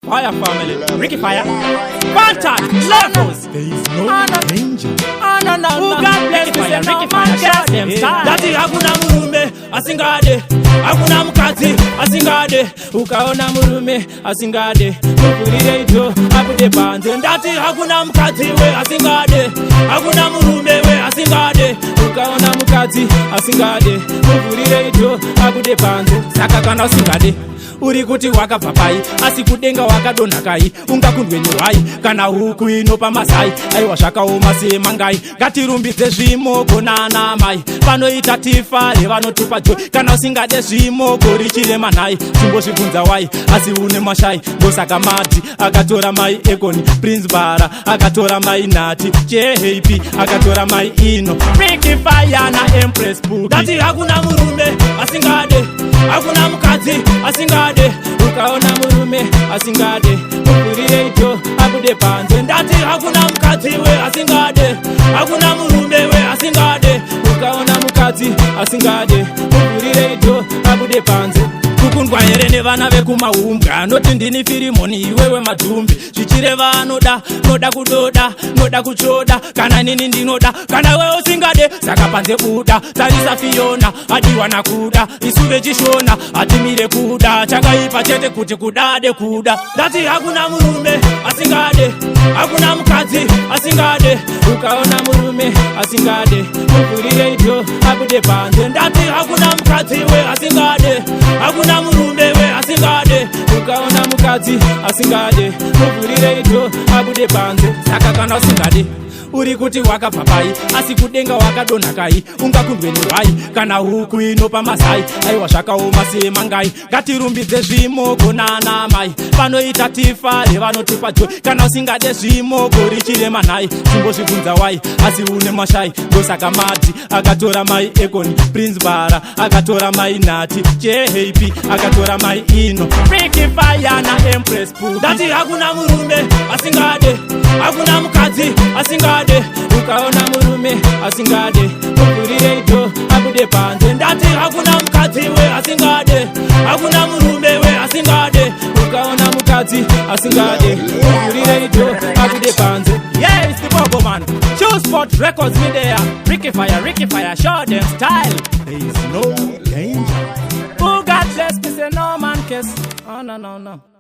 Fire family, Ricky Fire, Contact, levels. There is no danger. Who God bless me, say no man can them style. Dati hakuna murume asingade, hakuna mkazi asingade. Ukaona murume asingade, mupurire ito abude banze. Dati hakuna mkazi we asingade, hakuna murume we asingade. Ukaona mkazi asingade, mupurire ito abude banze. Saka kana asingade. Uri kuti wakabva pai asi kudenga wakadonha kai ungakundwe nyuhai kana huku inopa masai aiwa zvakaoma semangai ngatirumbidze zvimoko nana mai vanoita tifare vanotipa joy kana usingade zvimoko richire manhai chimbozvibvunza wai asi une mashai ndosaka madhi akatora mai Ekoni Prince Bara akatora mai Nati Chehepi akatora mai Ino Ricky Fire na Empress Puki dati hakuna murume asingade hakuna mukadzi asingade ukaona murume asingade mupurire ito abude panze ndati hakuna mukadzi we asingade hakuna murume we asingade ukaona mukadzi asingade mupurire ito abude panze kukundwa here nevana vekumahumbwa noti ndini firimoni iwewe madhumbi zvichireva anoda noda kudoda noda kuchoda kana nini ndinoda kana wewe usingade saka panze buda tarisa Fiona adiwa nakuda isuve chishona atimire kuda chakaipa chete kuti kudade kuda ndati hakuna murume asingade hakuna mukadzi asingade ukaona murume asingade mupurire ito abude panze ndati hakuna mukadzi we asingade hakuna murume we asingade ukaona mukadzi asingade mupurire ito abude panze saka kana usingade uri kuti wakabva pai asi kudenga wakadonha kai ungakundwe nyuhai kana huku inopa masai aiwa zvakaoma semangai ngatirumbidze zvimoko nana mai vanoita tifare vanotipa joy kana usingade zvimoko richire manhai chimbozvibvunza wai asi une mashai ndosaka madhi akatora mai Ekoni Prince Bara akatora mai Nati Chehepi akatora mai Ino Ricky Fire na Empress Puki dati hakuna murume asingade hakuna mukadzi asingade ukaona murume asingade mupurire ito abude panze ndati hakuna mukadzi we asingade hakuna murume we asingade ukaona mukadzi asingade mupurire ito abude panze. Yeah, it's the Bobo man. Choose Sport Records me there. Ricky Fire, show them style. There is no danger. Who God bless me say no man kiss. Oh no.